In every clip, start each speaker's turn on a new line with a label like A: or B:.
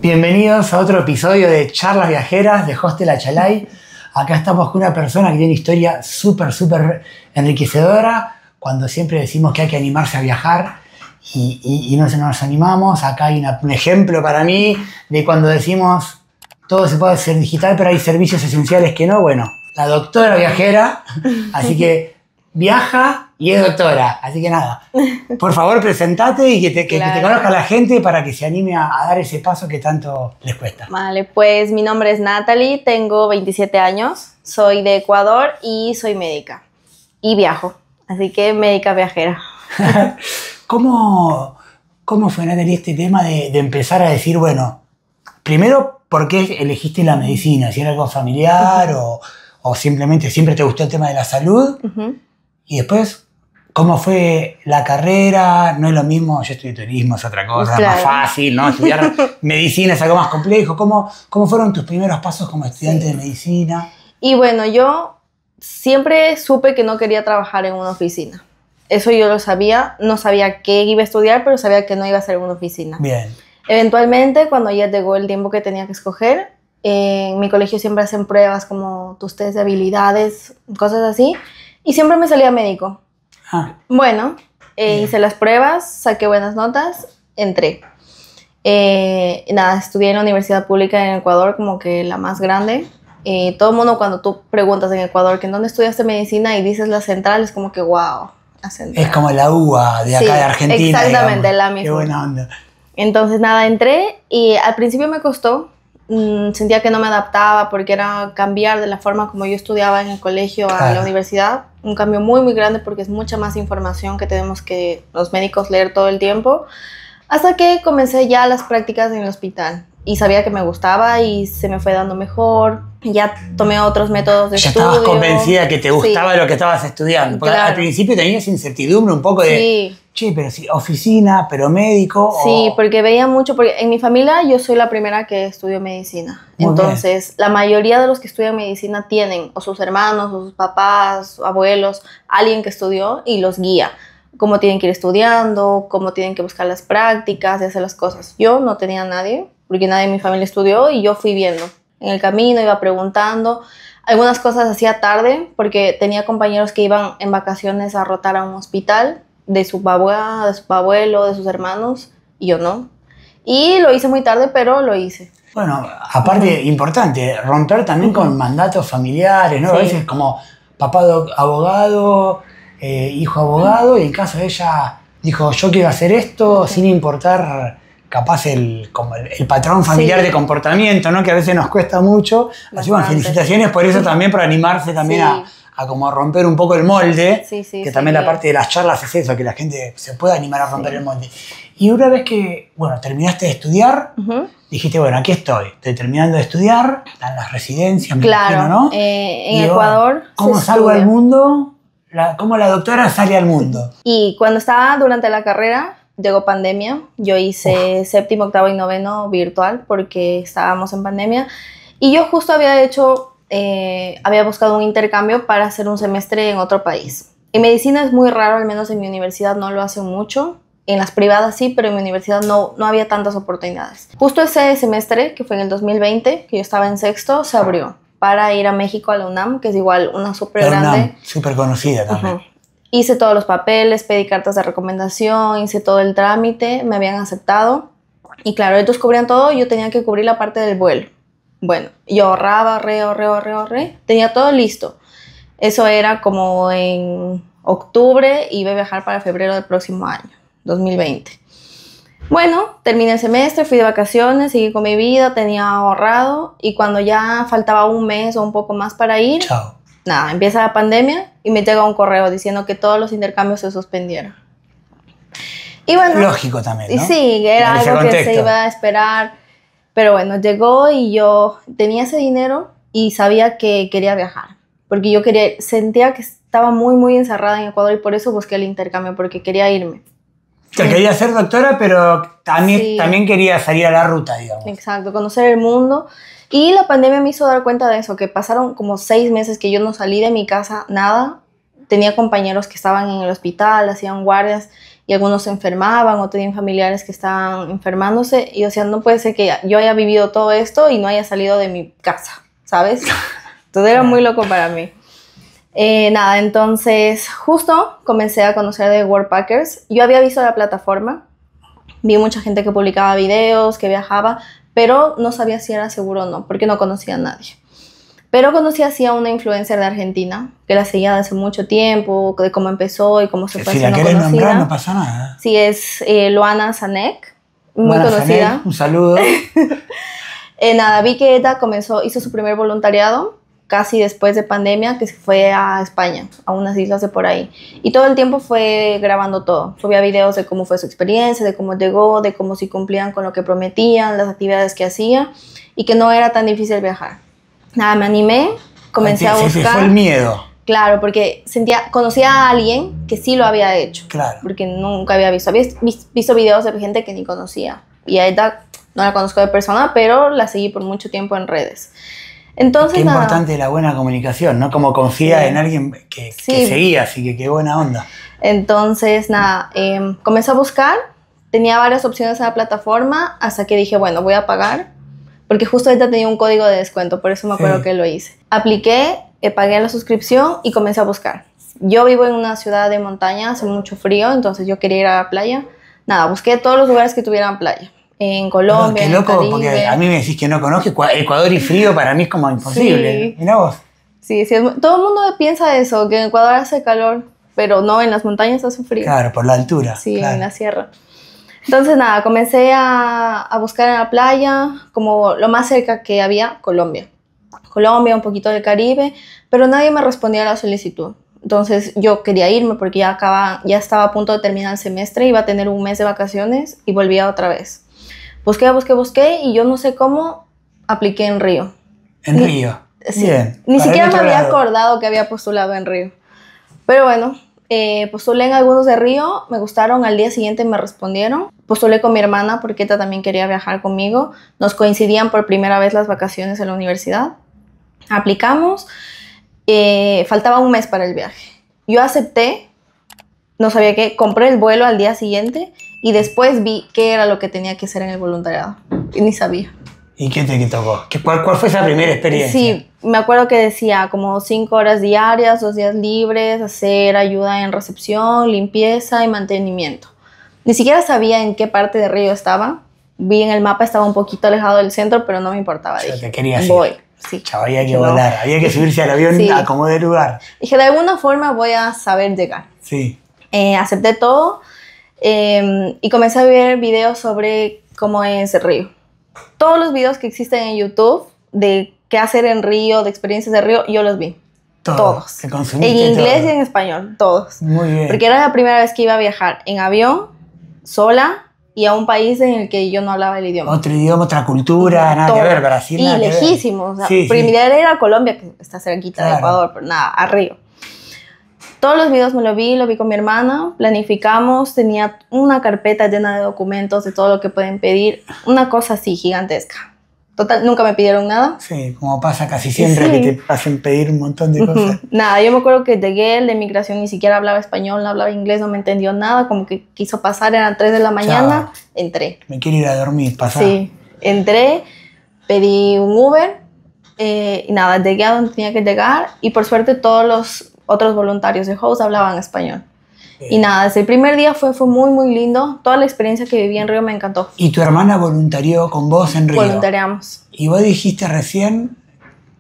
A: Bienvenidos a otro episodio de Charlas Viajeras de Hostel Achalay. Acá estamos con una persona que tiene una historia súper enriquecedora. Cuando siempre decimos que hay que animarse a viajar y no nos animamos, acá hay un ejemplo para mí de cuando decimos todo se puede hacer digital, pero hay servicios esenciales que no. Bueno, la doctora viajera, así que viaja y es doctora. Así que nada, por favor presentate y que te conozca la gente para que se anime a dar ese paso que tanto les cuesta.
B: Vale, pues mi nombre es Natalie, tengo 27 años, soy de Ecuador y soy médica. Y viajo, así que médica viajera.
A: ¿Cómo fue, Natalie, este tema de empezar a decir, bueno, primero, ¿por qué elegiste la medicina? ¿Si era algo familiar o simplemente siempre te gustó el tema de la salud? Y después, ¿cómo fue la carrera? No es lo mismo, yo estudié turismo, es otra cosa, claro. Es más fácil, ¿no? Estudiar medicina es algo más complejo. ¿Cómo fueron tus primeros pasos como estudiante de medicina?
B: Y bueno, yo siempre supe que no quería trabajar en una oficina. Eso yo lo sabía, no sabía qué iba a estudiar, pero sabía que no iba a ser en una oficina.
A: Bien.
B: Eventualmente, cuando ya llegó el tiempo que tenía que escoger, en mi colegio siempre hacen pruebas como tus test de habilidades, cosas así, y siempre me salía médico. Bueno, hice las pruebas, saqué buenas notas, entré. Nada, estudié en la universidad pública en Ecuador, como que la más grande. Todo el mundo, cuando tú preguntas en Ecuador que en dónde estudiaste medicina y dices la central, es como que wow, la central.
A: Es como la UBA de acá, sí, de Argentina.
B: Exactamente,
A: digamos.
B: la misma.
A: Qué buena onda.
B: Entonces nada, entré y al principio me costó. Sentía que no me adaptaba porque era cambiar de la forma como yo estudiaba en el colegio a la universidad. Un cambio muy grande porque es mucha más información que tenemos que los médicos leer todo el tiempo. Hasta que comencé ya las prácticas en el hospital y sabía que me gustaba y se me fue dando mejor. Ya tomé otros métodos de estudio.
A: Ya estabas convencida que te gustaba lo que estabas estudiando. Porque al principio tenías incertidumbre un poco de... Sí, pero sí, oficina, pero médico.
B: Sí, porque veía mucho, porque en mi familia yo soy la primera que estudió medicina. Entonces, la mayoría de los que estudian medicina tienen o sus hermanos, o sus papás, abuelos, alguien que estudió y los guía. Cómo tienen que ir estudiando, cómo tienen que buscar las prácticas y hacer las cosas. Yo no tenía a nadie, porque nadie en mi familia estudió y yo fui viendo. En el camino iba preguntando. Algunas cosas hacía tarde, porque tenía compañeros que iban en vacaciones a rotar a un hospital de su papá, de su abuelo, de sus hermanos, y yo no. Y lo hice muy tarde, pero lo hice.
A: Bueno, aparte, importante, romper también con mandatos familiares, ¿no? Sí. A veces como papá abogado, hijo abogado, y en caso de ella dijo, yo quiero hacer esto, sin importar capaz el patrón familiar de comportamiento, ¿no? Que a veces nos cuesta mucho. Así, bueno, felicitaciones por eso también, por animarse también a como romper un poco el molde, que también la parte de las charlas es eso, que la gente se pueda animar a romper el molde. Y una vez que, bueno, terminaste de estudiar, dijiste, bueno, aquí estoy terminando de estudiar, están las residencias, me imagino, ¿no?
B: En Ecuador
A: ¿cómo salgo al mundo? ¿Cómo la doctora sale al mundo?
B: Y cuando estaba durante la carrera, llegó pandemia, yo hice séptimo, octavo y noveno virtual, porque estábamos en pandemia, y yo justo había buscado un intercambio para hacer un semestre en otro país. En medicina es muy raro, al menos en mi universidad no lo hacen mucho. En las privadas sí, pero en mi universidad no había tantas oportunidades. Justo ese semestre, que fue en el 2020, que yo estaba en sexto, se abrió para ir a México a la UNAM, que es igual una súper grande.
A: UNAM, súper conocida también.
B: Hice todos los papeles, pedí cartas de recomendación, hice todo el trámite, me habían aceptado. Y claro, ellos cubrían todo, yo tenía que cubrir la parte del vuelo. Bueno, yo ahorré, tenía todo listo. Eso era como en octubre, iba a viajar para febrero del próximo año, 2020. Bueno, terminé el semestre, fui de vacaciones, seguí con mi vida, tenía ahorrado, y cuando ya faltaba un mes o un poco más para ir, nada, empieza la pandemia y me llega un correo diciendo que todos los intercambios se suspendieron. Y bueno,
A: lógico también, ¿no?
B: Sí, era algo que se iba a esperar. Pero bueno, llegó y yo tenía ese dinero y sabía que quería viajar. Porque yo sentía que estaba muy encerrada en Ecuador y por eso busqué el intercambio, porque quería irme.
A: Que quería ser doctora, pero también quería salir a la ruta, digamos.
B: Exacto, conocer el mundo. Y la pandemia me hizo dar cuenta de eso, que pasaron como 6 meses que yo no salí de mi casa, nada. Tenía compañeros que estaban en el hospital, hacían guardias. y algunos se enfermaban o tenían familiares que estaban enfermándose. Y yo decía, no puede ser que yo haya vivido todo esto y no haya salido de mi casa, ¿sabes? Todo era muy loco para mí. Nada, entonces justo comencé a conocer de Worldpackers. Yo había visto la plataforma, vi mucha gente que publicaba videos, que viajaba, pero no sabía si era seguro o no, porque no conocía a nadie. Pero conocí así a una influencer de Argentina, que la seguía desde hace mucho tiempo, de cómo empezó y cómo se fue haciendo conocida. Si la querés nombrar,
A: no pasa nada.
B: Sí, es Luana Sanek, muy
A: Luana
B: conocida.
A: Sanek, un saludo.
B: Nada, vi que ella hizo su primer voluntariado casi después de pandemia, que se fue a España, a unas islas de por ahí. Y todo el tiempo fue grabando todo. Subía videos de cómo fue su experiencia, de cómo llegó, de cómo si cumplían con lo que prometían, las actividades que hacía, y que no era tan difícil viajar. Nada, me animé, comencé a buscar.
A: Se fue el miedo.
B: Claro, porque conocía a alguien que sí lo había hecho.
A: Claro.
B: Porque nunca había visto. Había visto videos de gente que ni conocía. Y a ella no la conozco de persona, pero la seguí por mucho tiempo en redes. Entonces,
A: qué importante la buena comunicación, ¿no? Como confía en alguien que seguías y que qué buena onda.
B: Entonces, nada, comencé a buscar. Tenía varias opciones en la plataforma hasta que dije, bueno, voy a pagar. Porque justo ahorita tenía un código de descuento, por eso me acuerdo que lo hice. Apliqué, pagué la suscripción y comencé a buscar. Yo vivo en una ciudad de montaña, hace mucho frío, entonces yo quería ir a la playa. Nada, busqué todos los lugares que tuvieran playa. En Colombia,
A: qué loco,
B: en Caribe.
A: porque a mí me decís que no conozco Ecuador y frío, para mí es como imposible.
B: Sí.
A: Mirá vos.
B: Sí, todo el mundo piensa eso, que en Ecuador hace calor, pero no, en las montañas hace frío.
A: Claro, por la altura.
B: Sí,
A: claro.
B: En la sierra. Entonces, nada, comencé a buscar en la playa, como lo más cerca que había, Colombia. Colombia, un poquito del Caribe, pero nadie me respondía a la solicitud. Entonces, yo quería irme porque ya estaba a punto de terminar el semestre, iba a tener un mes de vacaciones y volvía otra vez. Busqué y yo no sé cómo apliqué en Río.
A: ¿En Río?
B: Sí.
A: Bien.
B: Ni siquiera me había acordado que había postulado en Río. Pero bueno, postulé en algunos de Río, me gustaron, al día siguiente me respondieron. Postulé con mi hermana porque ella también quería viajar conmigo. Nos coincidían por primera vez las vacaciones en la universidad. Aplicamos, faltaba un mes para el viaje. Yo acepté, no sabía qué, compré el vuelo al día siguiente y después vi qué era lo que tenía que hacer en el voluntariado. Y ni sabía.
A: ¿Y qué te tocó? ¿Cuál fue esa primera experiencia?
B: Sí, me acuerdo que decía como 5 horas diarias, 2 días libres, hacer ayuda en recepción, limpieza y mantenimiento. Ni siquiera sabía en qué parte de Río estaba. Vi en el mapa, estaba un poquito alejado del centro, pero no me importaba. Dije,
A: te querías
B: voy.
A: Ir.
B: Sí.
A: Chavo, había que volar, había que subirse al avión a como de lugar.
B: Dije, de alguna forma voy a saber llegar.
A: Sí.
B: Acepté todo y comencé a ver videos sobre cómo es el Río. Todos los videos que existen en YouTube de qué hacer en Río, de experiencias de Río, yo los vi. Todos.
A: En
B: inglés y en español, todos.
A: Muy bien.
B: Porque era la primera vez que iba a viajar en avión, sola, y a un país en el que yo no hablaba el idioma.
A: Otro idioma, otra cultura, nada que ver, Brasil, nada que ver.
B: Y lejísimos. O sea, primero era Colombia, que está cerquita de Ecuador, pero nada, a Río. Todos los videos me lo vi con mi hermana, planificamos, tenía una carpeta llena de documentos de todo lo que pueden pedir, una cosa así gigantesca. Total, nunca me pidieron nada.
A: Sí, como pasa casi siempre que te hacen pedir un montón de cosas.
B: Nada, yo me acuerdo que llegué, el de migración ni siquiera hablaba español, no hablaba inglés, no me entendió nada, como que quiso pasar, eran 3 de la mañana, entré.
A: Me quiero ir a dormir, pasar.
B: Sí, entré, pedí un Uber y nada, llegué a donde tenía que llegar y por suerte todos los otros voluntarios de Host hablaban español. Y nada, desde el primer día fue muy, muy lindo. Toda la experiencia que viví en Río me encantó.
A: ¿Y tu hermana voluntarió con vos en Río?
B: Voluntariamos.
A: Y vos dijiste recién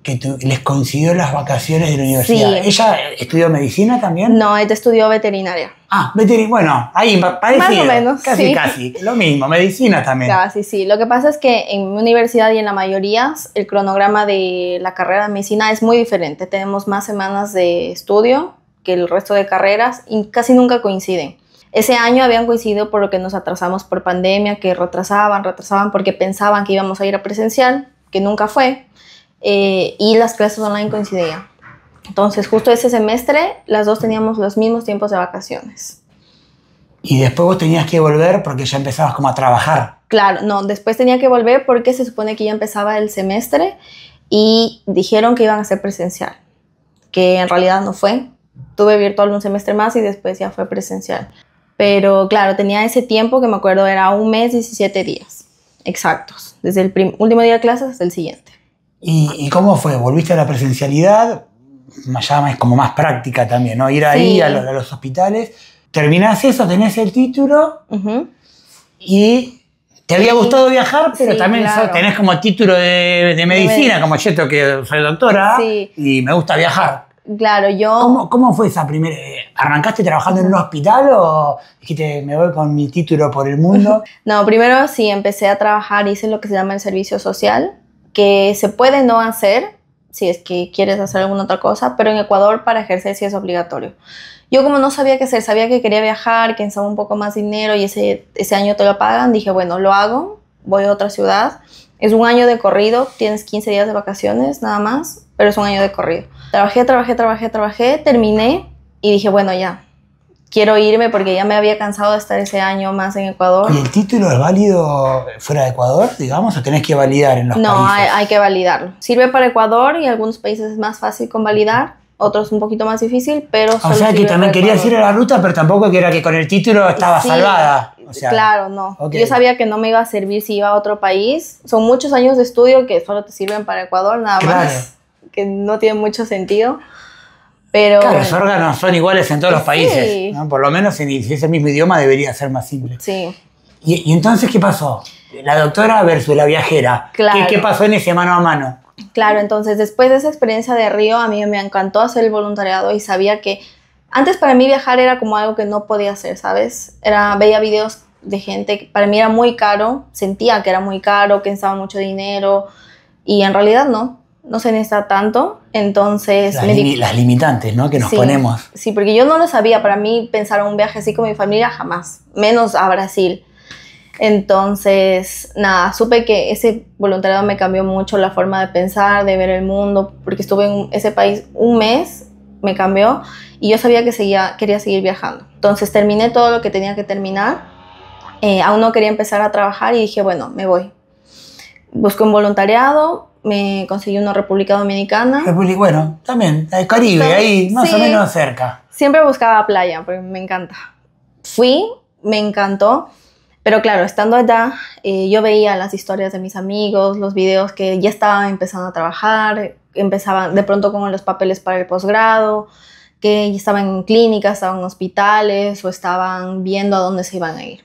A: que les coincidió las vacaciones de la universidad.
B: Sí.
A: ¿Ella estudió medicina también?
B: No, ella estudió veterinaria.
A: Ah, veterinaria. Bueno, ahí parecido.
B: Más o menos,
A: Casi. Lo mismo, medicina también.
B: Casi, sí. Lo que pasa es que en mi universidad y en la mayoría el cronograma de la carrera de medicina es muy diferente. Tenemos más semanas de estudio que el resto de carreras y casi nunca coinciden. Ese año habían coincidido por lo que nos atrasamos por pandemia, que retrasaban porque pensaban que íbamos a ir a presencial, que nunca fue, y las clases online coincidían. Entonces, justo ese semestre, las dos teníamos los mismos tiempos de vacaciones.
A: Y después vos tenías que volver porque ya empezabas como a trabajar.
B: Claro, no, después tenía que volver porque se supone que ya empezaba el semestre y dijeron que iban a ser presencial, que en realidad no fue. Tuve virtual un semestre más y después ya fue presencial. Pero claro, tenía ese tiempo que me acuerdo era 1 mes, 17 días exactos, desde el último día de clases hasta el siguiente.
A: ¿Y cómo fue? ¿Volviste a la presencialidad? Ya es como más práctica también, ¿no? Ir ahí a los hospitales. Terminás eso, tenés el título y te había gustado viajar, pero también tenés como título de medicina, como yo que soy doctora y me gusta viajar.
B: Claro, yo...
A: ¿Cómo fue esa primera? ¿Arrancaste trabajando en un hospital o dijiste me voy con mi título por el mundo?
B: No, primero sí, empecé a trabajar, hice lo que se llama el servicio social, que se puede no hacer si es que quieres hacer alguna otra cosa, pero en Ecuador para ejercer sí es obligatorio. Yo como no sabía qué hacer, sabía que quería viajar, que necesitaba un poco más de dinero y ese año te lo pagan, dije bueno, lo hago, voy a otra ciudad. Es 1 año de corrido, tienes 15 días de vacaciones nada más, pero es 1 año de corrido. Trabajé, terminé y dije, bueno, ya, quiero irme porque ya me había cansado de estar ese año más en Ecuador.
A: ¿Y el título es válido fuera de Ecuador, digamos, o tenés que validar en los países?
B: No, hay que validarlo. Sirve para Ecuador y algunos países es más fácil convalidar, otros un poquito más difícil, pero
A: o sea que también querías ir a la ruta, pero tampoco que era que con el título estaba salvada. O sea,
B: claro, no. Okay. Yo sabía que no me iba a servir si iba a otro país. Son muchos años de estudio que solo te sirven para Ecuador, nada más. Que no tiene mucho sentido. Pero,
A: claro, los órganos son iguales en todos los países, ¿no? Por lo menos si es el mismo idioma debería ser más simple.
B: Sí.
A: ¿Y entonces qué pasó? La doctora versus la viajera.
B: Claro.
A: ¿Qué pasó en ese mano a mano?
B: Claro, entonces después de esa experiencia de Río, a mí me encantó hacer el voluntariado y sabía que antes para mí viajar era como algo que no podía hacer, ¿sabes? Veía videos de gente que para mí era muy caro, sentía que era muy caro, que necesitaba mucho dinero y en realidad no se necesita tanto, entonces...
A: Las limitantes, ¿no? Que nos ponemos.
B: Sí, porque yo no lo sabía, para mí pensar en un viaje así con mi familia jamás, menos a Brasil. Entonces, nada, supe que ese voluntariado me cambió mucho la forma de pensar, de ver el mundo, porque estuve en ese país 1 mes, me cambió, y yo sabía que quería seguir viajando. Entonces terminé todo lo que tenía que terminar, aún no quería empezar a trabajar y dije, bueno, me voy. Busqué un voluntariado, me conseguí una República Dominicana.
A: Bueno, también, el Caribe, ahí más o menos cerca.
B: Siempre buscaba playa, porque me encanta. Fui, me encantó, pero claro, estando allá, yo veía las historias de mis amigos, los videos que ya estaban empezando a trabajar, empezaban de pronto con los papeles para el posgrado, que ya estaban en clínicas, estaban en hospitales o estaban viendo a dónde se iban a ir.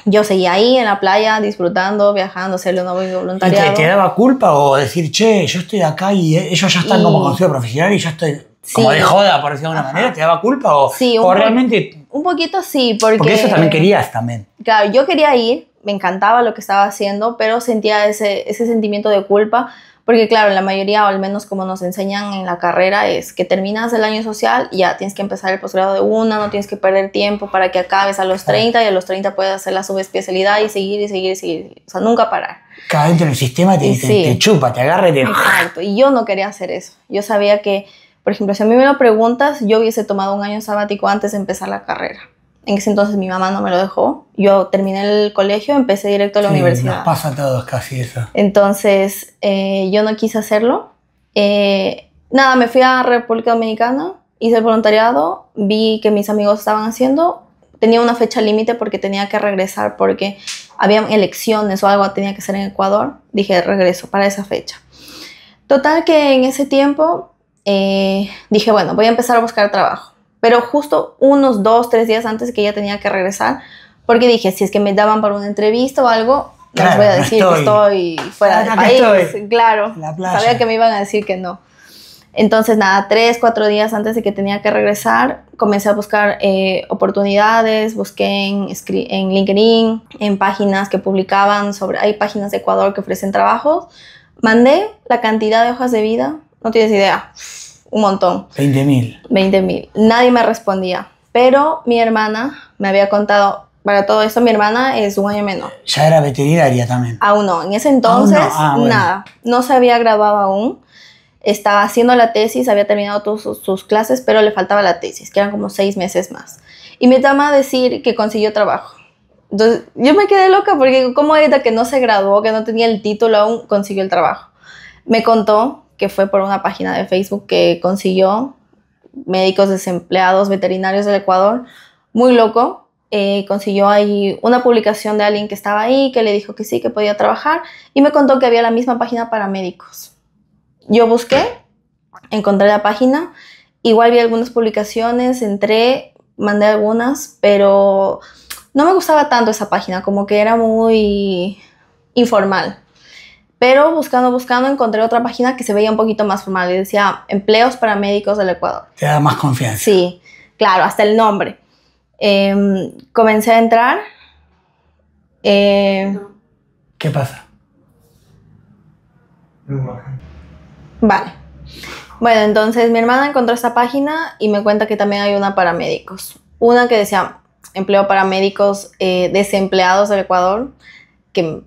B: Yo seguía ahí en la playa, disfrutando, viajando, hacerle un voluntariado.
A: ¿Y te daba culpa o decir, che, yo estoy acá y ellos ya están como consejo profesional y yo estoy como de joda, por decirlo de alguna manera? ¿Te daba culpa o realmente...?
B: Un poquito sí, porque
A: eso también querías también.
B: Claro, yo quería ir, me encantaba lo que estaba haciendo, pero sentía ese sentimiento de culpa, porque claro, la mayoría, o al menos como nos enseñan en la carrera, es que terminas el año social y ya tienes que empezar el posgrado de una, no tienes que perder tiempo para que acabes a los 30 y a los 30 puedes hacer la subespecialidad y seguir, o sea, nunca parar.
A: Cada dentro del sistema te chupa, te agarra y te...
B: Exacto, y yo no quería hacer eso. Yo sabía que, por ejemplo, si a mí me lo preguntas, yo hubiese tomado 1 año sabático antes de empezar la carrera. En ese entonces mi mamá no me lo dejó. Yo terminé el colegio, empecé directo a la universidad.
A: Nos pasa a todos casi eso.
B: Entonces, yo no quise hacerlo. Nada, me fui a República Dominicana, hice el voluntariado, vi que mis amigos estaban haciendo. Tenía una fecha límite porque tenía que regresar porque había elecciones o algo, tenía que ser en Ecuador. Dije, regreso para esa fecha. Total que en ese tiempo dije, bueno, voy a empezar a buscar trabajo. Pero justo unos 2, 3 días antes que ya tenía que regresar, porque dije, si es que me daban para una entrevista o algo, no les voy a decir que estoy fuera del país. Claro, sabía que me iban a decir que no. Entonces, nada, 3, 4 días antes de que tenía que regresar, comencé a buscar oportunidades, busqué en LinkedIn, en páginas que publicaban hay páginas de Ecuador que ofrecen trabajos. Mandé la cantidad de hojas de vida, no tienes idea. Un montón.
A: 20.000.
B: 20.000. Nadie me respondía. Pero mi hermana me había contado, para todo esto mi hermana es 1 año menor.
A: ¿Ya era veterinaria también?
B: Aún no. En ese entonces, nada. No se había graduado aún. Estaba haciendo la tesis, había terminado todas sus clases, pero le faltaba la tesis, que eran como 6 meses más. Y me llama a decir que consiguió trabajo. Entonces, yo me quedé loca porque cómo era que no se graduó, que no tenía el título aún, consiguió el trabajo. Me contó que fue por una página de Facebook que consiguió médicos desempleados, veterinarios del Ecuador. Muy loco. consiguió ahí una publicación de alguien que estaba ahí, que le dijo que sí, que podía trabajar, y me contó que había la misma página para médicos. Yo busqué, encontré la página, igual vi algunas publicaciones, entré, mandé algunas, pero no me gustaba tanto esa página, como que era muy informal. Pero buscando, encontré otra página que se veía un poquito más formal y decía empleos para médicos del Ecuador.
A: Te da más confianza.
B: Sí, claro, hasta el nombre. Comencé a entrar.
A: ¿Qué pasa?
B: Vale. Bueno, entonces mi hermana encontró esta página y me cuenta que también hay una para médicos. Una que decía empleo para médicos desempleados del Ecuador, que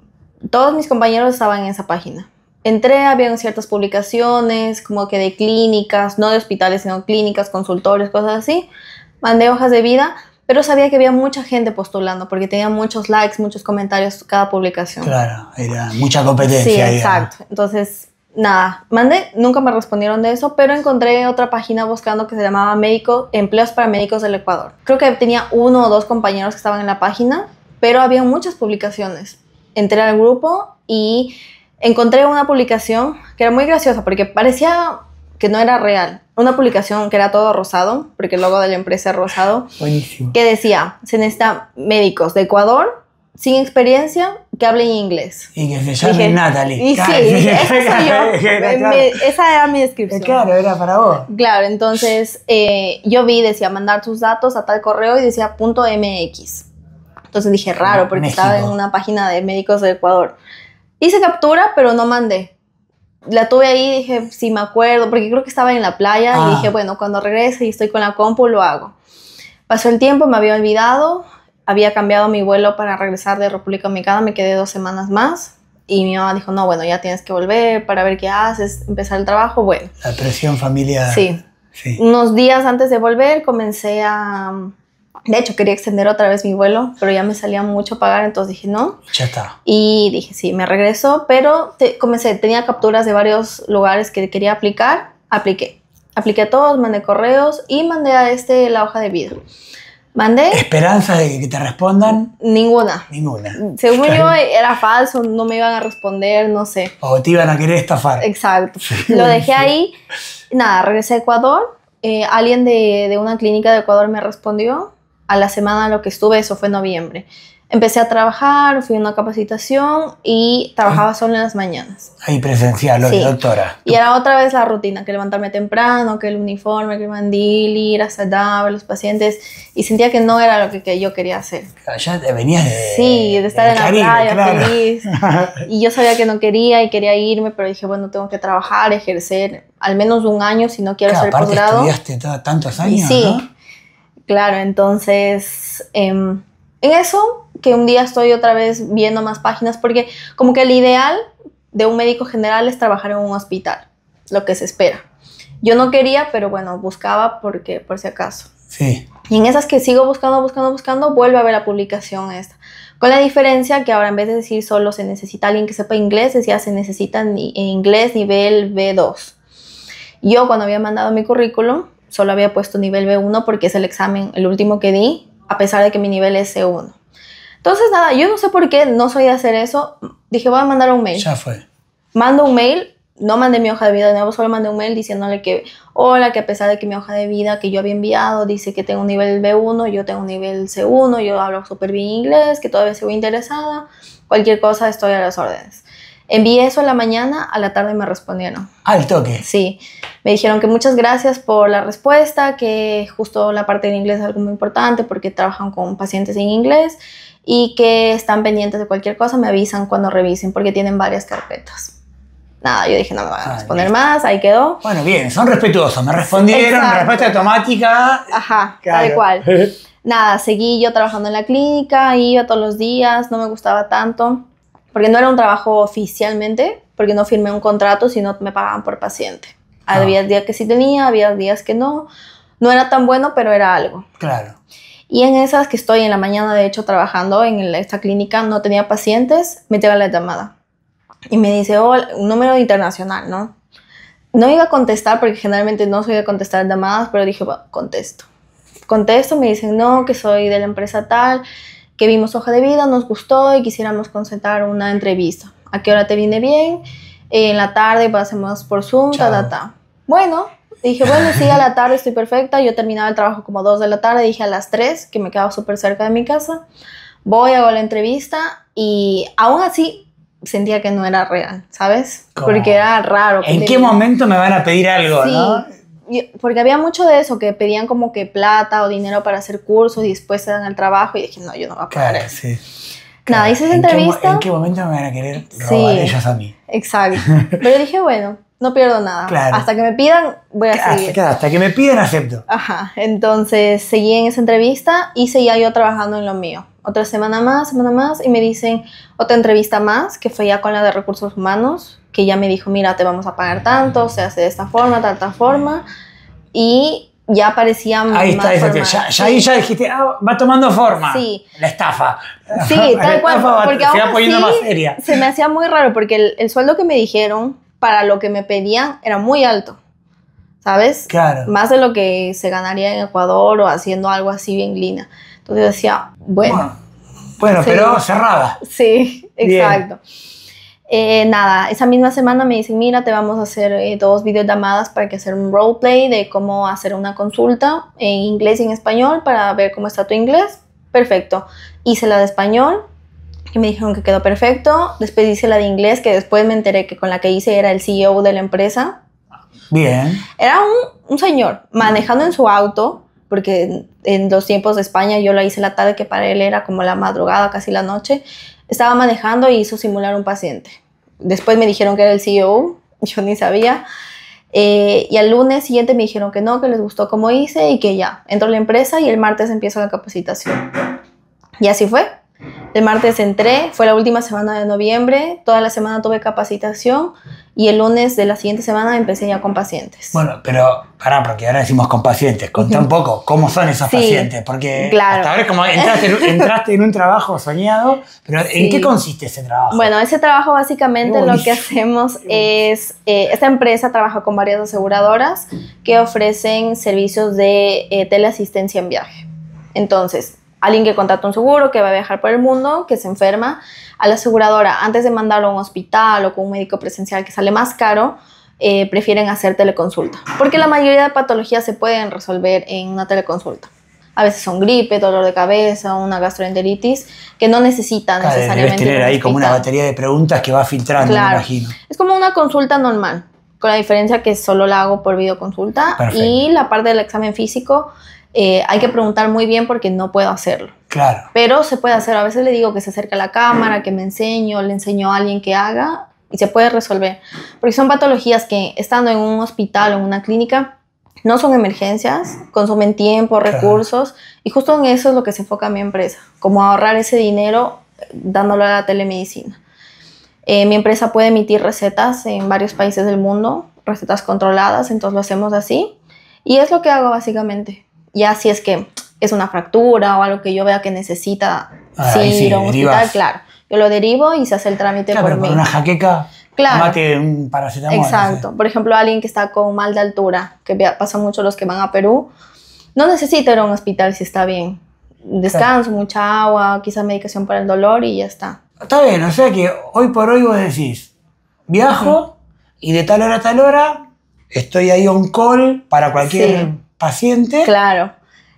B: todos mis compañeros estaban en esa página. Entré, había ciertas publicaciones, como que de clínicas, no de hospitales, sino clínicas, consultorios, cosas así. Mandé hojas de vida, pero sabía que había mucha gente postulando, porque tenía muchos likes, muchos comentarios cada publicación.
A: Claro, era mucha competencia.
B: Sí,
A: ahí,
B: exacto. Entonces, nada, mandé, nunca me respondieron de eso, pero encontré otra página buscando que se llamaba Empleos para Médicos del Ecuador. Creo que tenía 1 o 2 compañeros que estaban en la página, pero había muchas publicaciones. Entré al grupo y encontré una publicación que era muy graciosa porque parecía que no era real. Una publicación que era todo rosado, porque el logo de la empresa es rosado.
A: Buenísimo.
B: Que decía, se necesitan médicos de Ecuador sin experiencia que hablen inglés.
A: Y que se llame Natalie.
B: Y
A: claro,
B: sí, esa soy yo. Esa era mi descripción.
A: Claro, era para vos.
B: Claro, entonces yo decía mandar tus datos a tal correo y decía .mx. Entonces dije, raro, porque
A: México.
B: estaba en una página de médicos de Ecuador. Hice captura, pero no mandé. La tuve ahí, dije, sí me acuerdo, porque creo que estaba en la playa y dije, bueno, cuando regrese y estoy con la compu, lo hago. Pasó el tiempo, me había olvidado, había cambiado mi vuelo para regresar de República Dominicana, me quedé 2 semanas más y mi mamá dijo, no, bueno, ya tienes que volver para ver qué haces, empezar el trabajo, bueno.
A: La presión familiar.
B: Sí.
A: Sí.
B: Unos días antes de volver comencé a... De hecho, quería extender otra vez mi vuelo, pero ya me salía mucho pagar, entonces dije no.
A: Ya está.
B: Y dije, sí, me regreso, pero tenía capturas de varios lugares que quería aplicar, apliqué a todos, mandé correos y mandé a la hoja de vida. Mandé...
A: ¿Esperanza de que te respondan?
B: Ninguna. Según yo era falso, no me iban a responder, no sé.
A: O te iban a querer estafar.
B: Exacto. Lo dejé ahí. Nada, regresé a Ecuador. Alguien de una clínica de Ecuador me respondió. A la semana lo que estuve, eso fue en noviembre. Empecé a trabajar, fui a una capacitación y trabajaba solo en las mañanas.
A: Ahí presencial, sí. Doctora.
B: Y era otra vez la rutina, que levantarme temprano, que el uniforme, que el mandil, ir hasta dar a los pacientes. Y sentía que no era lo que yo quería hacer.
A: Ya te venías de...
B: Sí, de estar en la playa,
A: claro.
B: Feliz. Y yo sabía que no quería y quería irme, pero dije, bueno, tengo que trabajar, ejercer al menos 1 año si no quiero hacer posgrado.
A: Estudiaste tantos años,
B: sí,
A: ¿no?
B: Claro, entonces en eso, que un día estoy otra vez viendo más páginas, porque como que el ideal de un médico general es trabajar en un hospital, lo que se espera. Yo no quería, pero bueno, buscaba porque por si acaso.
A: Sí.
B: Y en esas que sigo buscando, vuelvo a ver la publicación esta. Con la diferencia que ahora en vez de decir solo se necesita alguien que sepa inglés, decía se necesita inglés nivel B2. Yo cuando había mandado mi currículum, solo había puesto nivel B1 porque es el examen, el último que di, a pesar de que mi nivel es C1. Entonces, nada, yo no sé por qué no soy de hacer eso. Dije, voy a mandar un mail.
A: Ya fue.
B: Mando un mail, no mandé mi hoja de vida de nuevo, solo mandé un mail diciéndole que, hola, que a pesar de que mi hoja de vida que yo había enviado dice que tengo un nivel B1, yo tengo un nivel C1, yo hablo súper bien inglés, que todavía sigo interesada, cualquier cosa estoy a las órdenes. Envié eso a la mañana, a la tarde me respondieron.
A: Al toque.
B: Sí, me dijeron que muchas gracias por la respuesta, que justo la parte del inglés es algo muy importante porque trabajan con pacientes en inglés y que están pendientes de cualquier cosa, me avisan cuando revisen porque tienen varias carpetas. Nada, yo dije, no me van a responder más, ahí quedó.
A: Bueno, bien, son respetuosos, me respondieron, una respuesta automática.
B: Ajá, claro. Tal cual. Nada, seguí yo trabajando en la clínica, iba todos los días, no me gustaba tanto. Porque no era un trabajo oficialmente, porque no firmé un contrato, sino me pagaban por paciente. Había días que sí tenía, había días que no. No era tan bueno, pero era algo.
A: Claro.
B: Y en esas que estoy en la mañana, de hecho, trabajando en esta clínica, no tenía pacientes, me llega la llamada. Y me dice, oh, un número internacional, ¿no? No iba a contestar, porque generalmente no soy de contestar llamadas, pero dije, bueno, contesto. contesto, me dicen no, que soy de la empresa tal, que vimos tu hoja de vida, nos gustó y quisiéramos concertar una entrevista. ¿A qué hora te viene bien? En la tarde pasemos por Zoom, Bueno, dije, bueno, sí, a la tarde estoy perfecta. Yo terminaba el trabajo como 2 de la tarde, dije a las 3, que me quedaba súper cerca de mi casa. Voy, hago la entrevista y aún así sentía que no era real, ¿sabes?
A: ¿Cómo?
B: Porque era raro.
A: ¿En qué momento me van a pedir algo,
B: sí,
A: no?
B: Porque había mucho de eso, que pedían como que plata o dinero para hacer cursos y después te dan el trabajo y dije, no, yo no voy a pagar eso.
A: Sí.
B: Nada, hice esa entrevista.
A: ¿En qué momento me van a querer robar ellos a mí?
B: Exacto. Pero dije, bueno, no pierdo nada.
A: Claro.
B: Hasta que me pidan, voy a seguir.
A: Hasta que me pidan, acepto.
B: Ajá. Entonces, seguí en esa entrevista y seguía yo trabajando en lo mío. Otra semana más, y me dicen otra entrevista más, que fue ya con la de recursos humanos, que ya me dijo, mira, te vamos a pagar tanto, se hace de esta forma, tal forma. Y ya parecía
A: ahí
B: más
A: está,
B: formal.
A: ahí ya dijiste, va tomando forma.
B: Sí.
A: La estafa.
B: Sí, tal cual. Porque
A: se va poniendo más seria.
B: Se me hacía muy raro porque el sueldo que me dijeron para lo que me pedían era muy alto, ¿sabes?
A: Claro.
B: Más de lo que se ganaría en Ecuador o haciendo algo así bien lina. Entonces yo decía, bueno,
A: sí. Pero cerrada.
B: Sí, exacto. Nada, esa misma semana me dicen, mira, te vamos a hacer 2 videollamadas para que hacer un roleplay de cómo hacer una consulta en inglés y en español para ver cómo está tu inglés. Perfecto. Hice la de español y me dijeron que quedó perfecto. Después hice la de inglés, que después me enteré que con la que hice era el CEO de la empresa.
A: Bien.
B: Era un señor manejando en su auto, porque en los tiempos de España yo la hice la tarde, que para él era como la madrugada, casi la noche. Estaba manejando y hizo simular un paciente. Después me dijeron que era el CEO, yo ni sabía. Y al lunes siguiente me dijeron que no, que les gustó cómo hice y que ya, entro a la empresa y el martes empiezo la capacitación. Y así fue. El martes entré, fue la última semana de noviembre, toda la semana tuve capacitación y el lunes de la siguiente semana empecé ya con pacientes.
A: Bueno, pero porque ahora decimos con pacientes, contá un poco cómo son esos pacientes, porque
B: claro.
A: Hasta ahora es como entraste en un trabajo soñado, pero ¿en qué consiste ese trabajo?
B: Bueno, ese trabajo básicamente lo que hacemos es, esta empresa trabaja con varias aseguradoras que ofrecen servicios de teleasistencia en viaje. Entonces, alguien que contrata un seguro, que va a viajar por el mundo, que se enferma, a la aseguradora, antes de mandarlo a un hospital o con un médico presencial que sale más caro, prefieren hacer teleconsulta. Porque la mayoría de patologías se pueden resolver en una teleconsulta. A veces son gripe, dolor de cabeza, una gastroenteritis, que no necesitan necesariamente.
A: Debes tener ahí como una batería de preguntas que va filtrando, me imagino.
B: Es como una consulta normal, con la diferencia que solo la hago por videoconsulta. Perfecto. Y la parte del examen físico, hay que preguntar muy bien porque no puedo hacerlo.
A: Claro.
B: Pero se puede hacer. A veces le digo que se acerque a la cámara, que me enseño, le enseño a alguien que haga y se puede resolver. Porque son patologías que estando en un hospital o en una clínica no son emergencias, consumen tiempo, recursos y justo en eso es lo que se enfoca mi empresa, como ahorrar ese dinero dándolo a la telemedicina. Mi empresa puede emitir recetas en varios países del mundo, recetas controladas, entonces lo hacemos así y es lo que hago básicamente. Ya si es que es una fractura o algo que yo vea que necesita ir a un hospital, claro. Yo lo derivo y se hace el trámite por mí.
A: Por una jaqueca, tomate un paracetamol.
B: Exacto. Por ejemplo, alguien que está con mal de altura, que pasa mucho los que van a Perú, no necesita ir a un hospital si está bien. Descanso, mucha agua, quizás medicación para el dolor y ya está.
A: Está bien, o sea que hoy por hoy vos decís, viajo y de tal hora a tal hora estoy ahí on call para cualquier paciente.
B: Claro.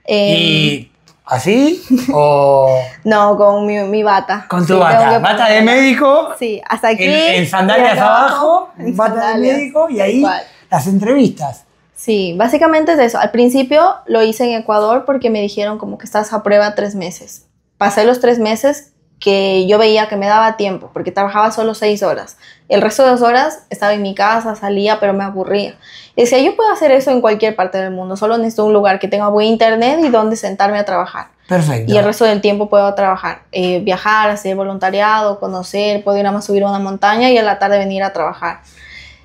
A: ¿Y así? ¿O...?
B: No, con mi bata.
A: Con tu bata. Bata de médico.
B: Sí, hasta aquí.
A: En sandalias abajo, bata de médico y ahí las entrevistas.
B: Sí, básicamente es eso. Al principio lo hice en Ecuador porque me dijeron como que estás a prueba 3 meses. Pasé los 3 meses que yo veía que me daba tiempo porque trabajaba solo 6 horas. El resto de 2 horas estaba en mi casa, salía, pero me aburría. Y decía, yo puedo hacer eso en cualquier parte del mundo, solo necesito un lugar que tenga buen internet y donde sentarme a trabajar.
A: Perfecto.
B: Y el resto del tiempo puedo trabajar, viajar, hacer voluntariado, conocer, puedo ir a subir a una montaña y a la tarde venir a trabajar.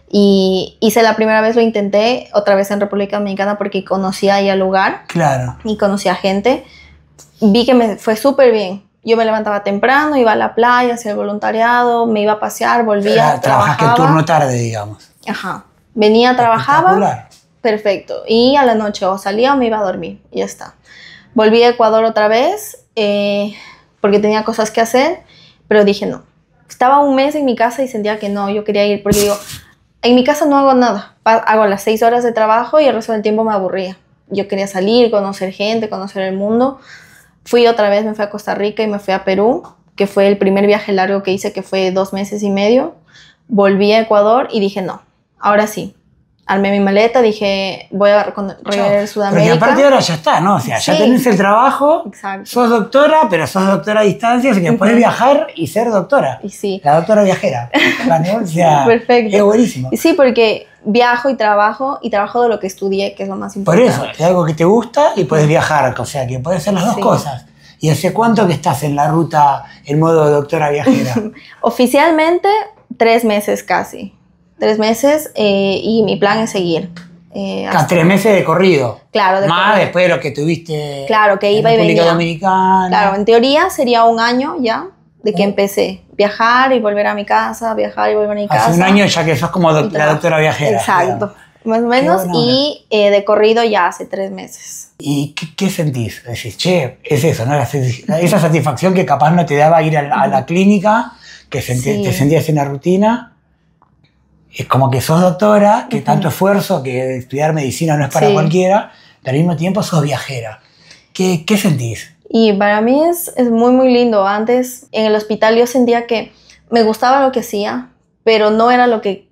B: Y hice la primera vez, lo intenté otra vez en República Dominicana porque conocía ahí el lugar.
A: Claro.
B: Y conocía gente. Vi que me fue súper bien. Yo me levantaba temprano, iba a la playa, hacía el voluntariado, me iba a pasear, volvía,
A: trabajaste el turno tarde, digamos.
B: Ajá. Venía, trabajaba perfecto. Y a la noche o salía o me iba a dormir, y ya está. Volví a Ecuador otra vez, porque tenía cosas que hacer, pero dije no. Estaba un mes en mi casa y sentía que no, yo quería ir, porque digo, en mi casa no hago nada. Hago las 6 horas de trabajo y el resto del tiempo me aburría. Yo quería salir, conocer gente, conocer el mundo. Fui otra vez, me fui a Costa Rica y me fui a Perú, que fue el primer viaje largo que hice, que fue 2 meses y medio. Volví a Ecuador y dije no, ahora sí. Armé mi maleta, dije voy a recorrer Sudamérica.
A: Porque aparte ahora ya está, ¿no? O sea, ya tenés el trabajo,
B: exacto.
A: Sos doctora, pero sos doctora a distancia, así que podés viajar y ser doctora.
B: Y sí.
A: La doctora viajera. ¿No? O sea,
B: perfecto.
A: Es buenísimo.
B: Y sí, porque viajo y trabajo de lo que estudié, que es lo más importante.
A: Por eso, es algo que te gusta y podés viajar, o sea, que podés hacer las dos cosas. ¿Y hace cuánto que estás en la ruta en modo doctora viajera?
B: Oficialmente 3 meses casi. 3 meses y mi plan es seguir.
A: 3 meses de corrido.
B: Claro,
A: más después de lo que tuviste
B: claro, que iba
A: en
B: y
A: República
B: venía.
A: Dominicana.
B: Claro, en teoría sería 1 año ya de que empecé. Viajar y volver a mi casa, viajar y volver a mi casa.
A: Hace 1 año ya que sos como la doctora viajera.
B: Exacto,
A: digamos.
B: Más o menos. Y de corrido ya hace 3 meses.
A: ¿Y qué sentís? Decís, che, es eso, ¿no? Esa satisfacción que capaz no te daba ir a la clínica, que te sentías en la rutina. Es como que sos doctora, que tanto esfuerzo, que estudiar medicina no es para cualquiera, pero al mismo tiempo sos viajera. ¿Qué sentís?
B: Y para mí es muy, muy lindo. Antes, en el hospital, yo sentía que me gustaba lo que hacía, pero no era lo que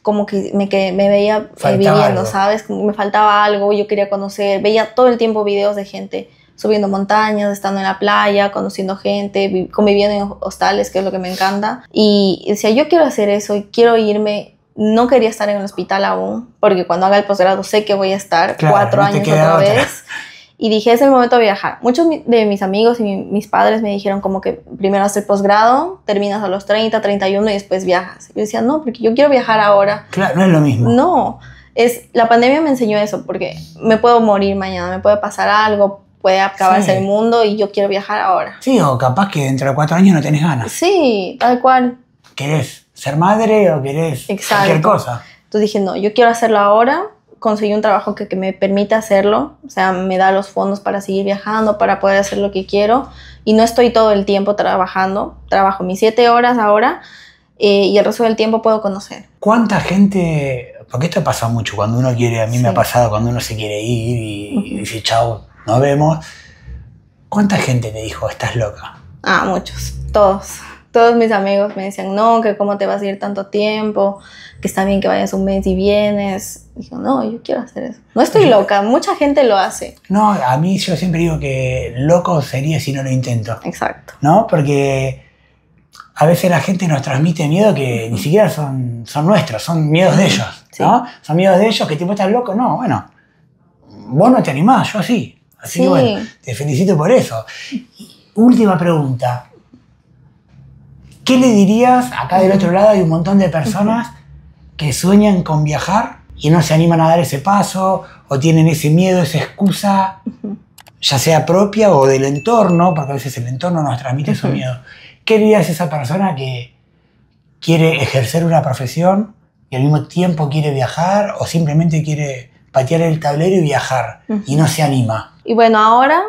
B: como que me veía viviendo, algo. ¿Sabes? Como me faltaba algo, yo quería conocer. Veía todo el tiempo videos de gente subiendo montañas, estando en la playa, conociendo gente, conviviendo en hostales, que es lo que me encanta. Y decía, yo quiero hacer eso y quiero irme. No quería estar en el hospital aún, porque cuando haga el posgrado sé que voy a estar 4 años otra vez. Y dije, es el momento de viajar. Muchos de mis amigos y mis padres me dijeron como que primero haces el posgrado, terminas a los 30, 31 y después viajas. Yo decía, no, porque yo quiero viajar ahora.
A: Claro, no es lo mismo.
B: No, la pandemia me enseñó eso, porque me puedo morir mañana, me puede pasar algo, puede acabarse el mundo y yo quiero viajar ahora.
A: Sí, o capaz que dentro de 4 años no tenés ganas.
B: Sí, tal cual.
A: ¿Querés ser madre o querés cualquier cosa?
B: Entonces dije, no, yo quiero hacerlo ahora. Conseguí un trabajo que me permita hacerlo, o sea, me da los fondos para seguir viajando, para poder hacer lo que quiero, y no estoy todo el tiempo trabajando. Trabajo mis 7 horas ahora y el resto del tiempo puedo conocer.
A: ¿Cuánta gente? Porque esto pasa mucho cuando uno quiere, a mí me ha pasado cuando uno se quiere ir y dice, chao, nos vemos. ¿Cuánta gente te dijo, estás loca?
B: Muchos, todos mis amigos me decían, no, que cómo te vas a ir tanto tiempo, que está bien que vayas 1 mes y vienes. Digo, no, yo quiero hacer eso. No estoy loca, mucha gente lo hace.
A: No, a mí yo siempre digo que loco sería si no lo intento.
B: Exacto.
A: ¿No? Porque a veces la gente nos transmite miedo que ni siquiera son nuestros, son miedos de ellos, ¿no? Son miedos de ellos que tipo, ¿estás loco? No, bueno, vos no te animás, yo sí. Así que bueno, te felicito por eso. Última pregunta. ¿Qué le dirías? Acá del otro lado hay un montón de personas que sueñan con viajar y no se animan a dar ese paso, o tienen ese miedo, esa excusa, ya sea propia o del entorno, porque a veces el entorno nos transmite esos miedos. ¿Qué dirías a esa persona que quiere ejercer una profesión y al mismo tiempo quiere viajar, o simplemente quiere patear el tablero y viajar y no se anima?
B: Y bueno, ahora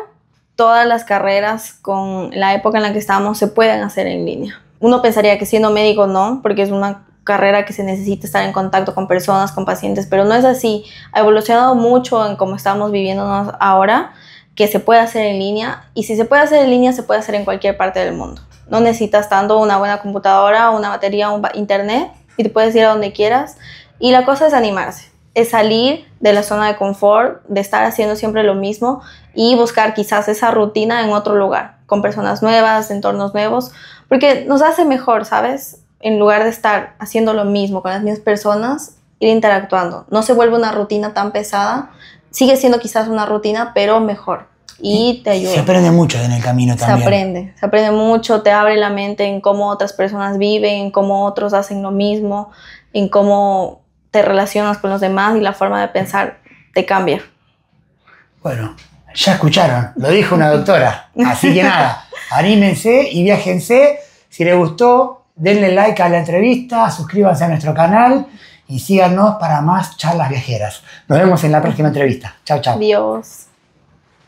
B: todas las carreras con la época en la que estamos se pueden hacer en línea. Uno pensaría que siendo médico no, porque es una carrera que se necesita estar en contacto con personas, con pacientes, pero no es así. Ha evolucionado mucho en cómo estamos viviéndonos ahora, que se puede hacer en línea, y si se puede hacer en línea, se puede hacer en cualquier parte del mundo. No necesitas tanto una buena computadora, una batería, un internet, y te puedes ir a donde quieras. Y la cosa es animarse, es salir de la zona de confort, de estar haciendo siempre lo mismo y buscar quizás esa rutina en otro lugar, con personas nuevas, entornos nuevos, porque nos hace mejor, ¿sabes? En lugar de estar haciendo lo mismo con las mismas personas, ir interactuando. No se vuelve una rutina tan pesada, sigue siendo quizás una rutina, pero mejor. Y te ayuda.
A: Se aprende mucho en el camino también.
B: Se aprende mucho, te abre la mente en cómo otras personas viven, en cómo otros hacen lo mismo, en cómo te relacionas con los demás y la forma de pensar te cambia.
A: Bueno, ya escucharon, lo dijo una doctora. Así que nada, anímense y viájense. Si les gustó, denle like a la entrevista, suscríbanse a nuestro canal y síganos para más charlas viajeras. Nos vemos en la próxima entrevista. Chao, chao.
B: Adiós.